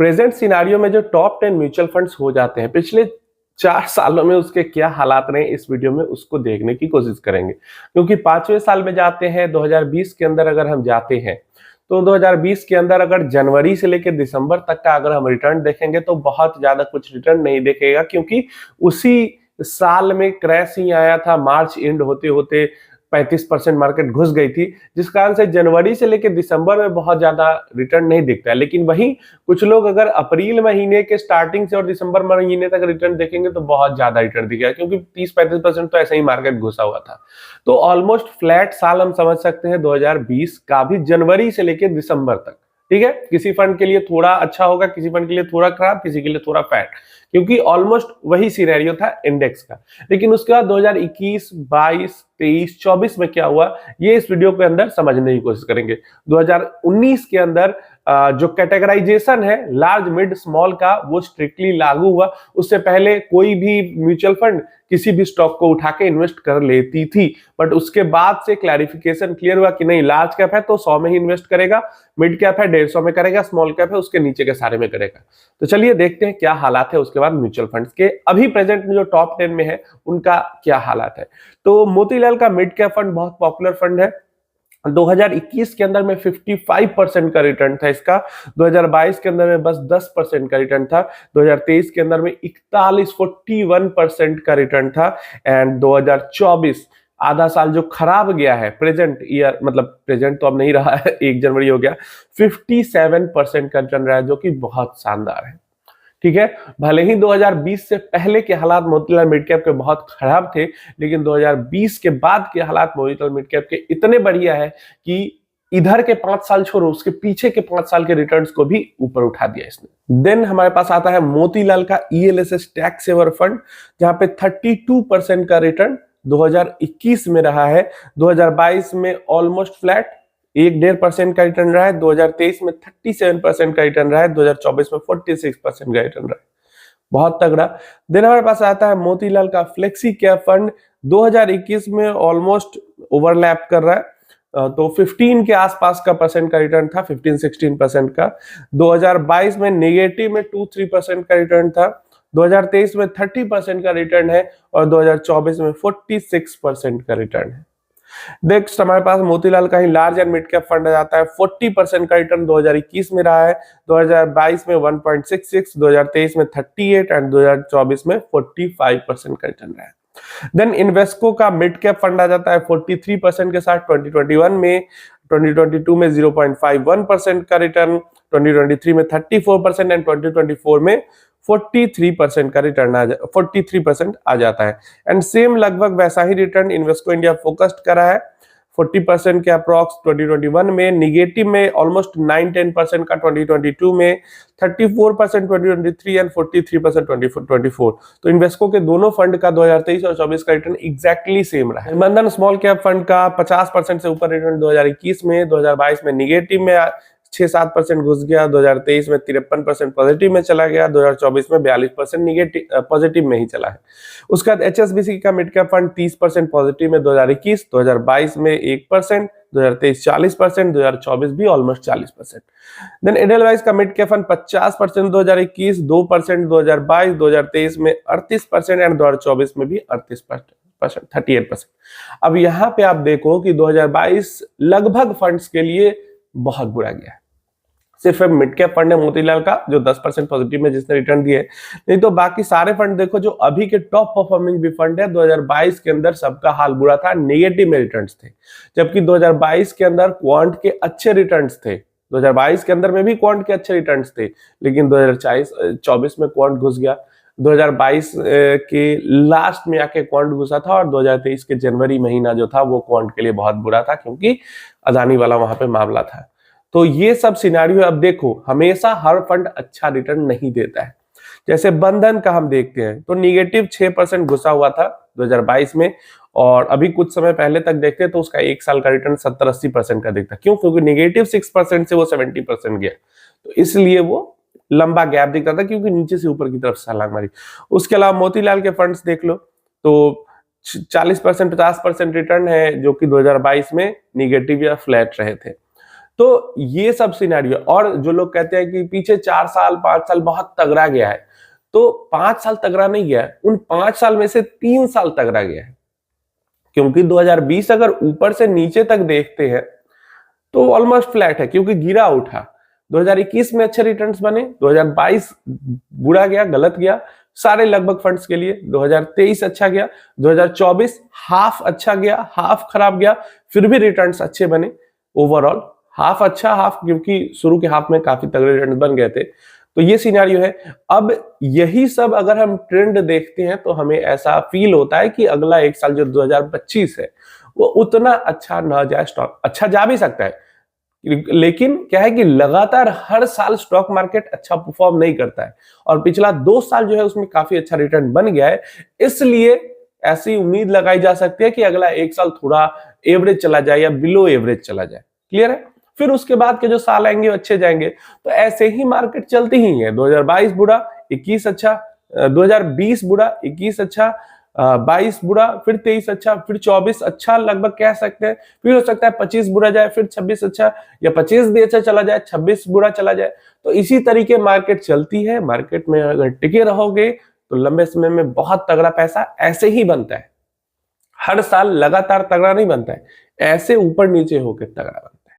Present scenario में जो top 10 mutual funds हो जाते हैं पिछले 4 सालों में उसके क्या हालात रहे इस वीडियो में उसको देखने की कोशिश करेंगे, क्योंकि 5वें साल में जाते हैं 2020 के अंदर अगर हम जाते हैं तो 2020 के अंदर अगर जनवरी से लेकर दिसंबर तक का अगर हम रिटर्न देखेंगे तो बहुत ज्यादा कुछ रिटर्न नहीं देखेगा, क्योंकि उसी साल में क्रैश ही आया था। मार्च एंड होते होते 35% मार्केट घुस गई थी, जिस कारण से जनवरी से लेकर दिसंबर में बहुत ज्यादा रिटर्न नहीं दिखता है। लेकिन वहीं कुछ लोग अगर अप्रैल महीने के स्टार्टिंग से और दिसंबर महीने तक रिटर्न देखेंगे तो बहुत ज्यादा रिटर्न दिखेगा, क्योंकि 30-35% तो ऐसे ही मार्केट घुसा हुआ था। तो ऑलमोस्ट फ्लैट साल हम समझ सकते हैं 2020 का भी, जनवरी से लेकर दिसंबर तक। ठीक है, किसी फंड के लिए थोड़ा अच्छा होगा, किसी फंड के लिए थोड़ा खराब, किसी के लिए थोड़ा फैट, क्योंकि ऑलमोस्ट वही सिनेरियो था इंडेक्स का। लेकिन उसके बाद 2021, 22, 23, 24 में क्या हुआ ये इस वीडियो के अंदर समझने की कोशिश करेंगे। 2019 के अंदर जो कैटेगराइजेशन है लार्ज मिड स्मॉल का वो स्ट्रिक्टली लागू हुआ। उससे पहले कोई भी म्यूचुअल फंड किसी भी स्टॉक को उठा के इन्वेस्ट कर लेती थी, बट उसके बाद से क्लैरिफिकेशन क्लियर हुआ कि नहीं, लार्ज कैप है तो 100 में ही इन्वेस्ट करेगा, मिड कैप है 150 में करेगा, स्मॉल कैप है उसके नीचे के सारे में करेगा। तो चलिए देखते हैं क्या हालात है उसके बाद म्यूचुअल फंड्स के। अभी प्रेजेंट में जो टॉप 10 में है उनका क्या हालात है। तो मोतीलाल का मिड कैप फंड बहुत पॉपुलर फंड है। 2021 के अंदर में 55% का रिटर्न था इसका, 2022 के अंदर में बस 10% का रिटर्न था, 2023 के अंदर में 41% का रिटर्न था, एंड 2024 आधा साल जो खराब गया है, प्रेजेंट ईयर मतलब प्रेजेंट तो अब नहीं रहा है, 1 जनवरी हो गया, 57% का रिटर्न रहा है, जो कि बहुत शानदार है। ठीक है, भले ही 2020 से पहले के हालात मोतीलाल मिड कैप के बहुत खराब थे, लेकिन 2020 के बाद के हालात मोतीलाल मिड कैप के इतने बढ़िया है कि इधर के 5 साल छोड़ो, उसके पीछे के 5 साल के रिटर्न्स को भी ऊपर उठा दिया इसने। देन हमारे पास आता है मोतीलाल का ELSS टैक्स सेवर फंड, जहां पे 32% का रिटर्न 2021 में रहा है, 2022 में ऑलमोस्ट फ्लैट 1-1.5% का रिटर्न रहा है, 2023 में 37% का रिटर्न रहा है, 2024 में 46% का रिटर्न रहा है, बहुत तगड़ा। देन हमारे पास आता है मोतीलाल का फ्लेक्सी कैप फंड, 2021 में ऑलमोस्ट ओवरलैप कर रहा है, तो 15 के आसपास का परसेंट का रिटर्न था, 15-16% का। 2022 में नेगेटिव में 2-3% का रिटर्न था, 2023 में 30% का रिटर्न है, और 2024 में 46% का रिटर्न है। नेक्स्ट हमारे पास मोतीलाल का ही large and mid cap fund आ जाता है, 40% का रिटर्न 2021 में रहा है, 2022 में 1.66, 2023 में 38 एंड 2024 में 45% का रिटर्न रहा है। देन इन्वेस्को का मिड कैप फंड आ जाता है 43% के साथ 2021 में, 2022 में 0.51% का रिटर्न, 2023 में 34% एंड 2024 में 43% का रिटर्न 43% आ जाता है। एंड सेम लगभग वैसा ही रिटर्न इन्वेस्को इंडिया फोकस्ड करा है, 40% के अप्रॉक्स 2021 में, निगेटिव में ऑलमोस्ट 9-10% का 2022 में, 34% 2023 एंड 43% 2024। तो इन्वेस्को के दोनों फंड का 2023 और 24 का रिटर्न एग्जैक्टली सेम रहा है। बंधन स्मॉल कैप फंड का 50% से ऊपर रिटर्न 2021 में, 2022 में निगेटिव में 6-7% घुस गया, 2023 में 53% पॉजिटिव में चला गया, 2024 में 42% निगेटिव पॉजिटिव में ही चला है। उसके बाद HSBC का मिड कैप फंड 30% पॉजिटिव में 2021, 2022 में 1%, 2023 40%, 2024 भी ऑलमोस्ट 40%। देन एडलवाइज का मिड कैप फंड 50% 2021, 2% 2022, 2023 में 38% एंड 2024 में भी 38%। अब यहाँ पे आप देखो कि 2022 लगभग फंड्स के लिए बहुत बुरा गया है। सिर्फ मिड कैप फंड है मोतीलाल का जो 10% पॉजिटिव में जिसने रिटर्न दिए, नहीं तो बाकी सारे फंड देखो जो अभी के टॉप परफॉर्मिंग भी फंड है 2022 के अंदर सबका हाल बुरा था, नेगेटिव में रिटर्न्स थे। जबकि 2022 के अंदर क्वांट के अच्छे रिटर्न्स थे, 2022 के अंदर में भी क्वांट के अच्छे रिटर्न्स थे, लेकिन 2024 में क्वांट घुस गया, 2022 के लास्ट में आके क्वांट घुसा था, और 2023 के जनवरी महीना जो था वो क्वांट के लिए बहुत बुरा था, क्योंकि अदानी वाला वहां पे मामला था। तो ये सब सिनेरियो अब देखो, हमेशा हर फंड अच्छा रिटर्न नहीं देता है। जैसे बंधन का हम देखते हैं तो निगेटिव 6% घुसा हुआ था 2022 में, और अभी कुछ समय पहले तक देखते तो उसका 1 साल का रिटर्न 70-80% का दिखता। क्यों? क्योंकि निगेटिव 6% से वो 70% गया, तो इसलिए वो लंबा गैप दिखता था, क्योंकि नीचे से ऊपर की तरफ छलांग मारी। उसके अलावा मोतीलाल के फंड्स देख लो तो 40% 50% रिटर्न है, जो कि 2022 में निगेटिव या फ्लैट रहे थे। तो ये सब सिनेरियो। और जो लोग कहते हैं कि पीछे 4 साल 5 साल बहुत तगड़ा गया है, तो 5 साल तगड़ा नहीं गया है, उन 5 साल में से 3 साल तगड़ा गया है। क्योंकि 2020 अगर ऊपर से नीचे तक देखते हैं तो ऑलमोस्ट फ्लैट है, क्योंकि गिरा उठा। 2021 में अच्छे रिटर्न्स बने, 2022 बुरा गया, गलत गया सारे लगभग फंड्स के लिए, 2023 अच्छा गया, 2024 हाफ अच्छा गया, हाफ खराब गया, फिर भी रिटर्न्स अच्छे बने ओवरऑल। हाफ अच्छा, हाफ क्योंकि शुरू के हाफ में काफी तगड़े रिटर्न्स बन गए थे। तो ये सिनेरियो है। अब यही सब अगर हम ट्रेंड देखते हैं तो हमें ऐसा फील होता है कि अगला एक साल जो 2025 है वो उतना अच्छा ना जाए। स्टॉक अच्छा जा भी सकता है, लेकिन क्या है कि लगातार हर साल स्टॉक मार्केट अच्छा परफॉर्म नहीं करता है, और पिछला 2 साल जो है उसमें काफी अच्छा रिटर्न बन गया है। इसलिए ऐसी उम्मीद लगाई जा सकती है कि अगला एक साल थोड़ा एवरेज चला जाए या बिलो एवरेज चला जाए। क्लियर है? फिर उसके बाद के जो साल आएंगे वो अच्छे जाएंगे। तो ऐसे ही मार्केट चलती ही है। 2022 बुरा, 21 अच्छा, 2020 बुरा, 21 अच्छा, 22 बुरा, फिर 23 अच्छा, फिर 24 अच्छा लगभग कह सकते हैं। फिर हो सकता है 25 बुरा जाए, फिर 26 अच्छा, या 25 भी अच्छा चला जाए, 26 बुरा चला जाए। तो इसी तरीके मार्केट चलती है। मार्केट में अगर टिके रहोगे तो लंबे समय में बहुत तगड़ा पैसा ऐसे ही बनता है। हर साल लगातार तगड़ा नहीं बनता है, ऐसे ऊपर नीचे होकर तगड़ा बनता है।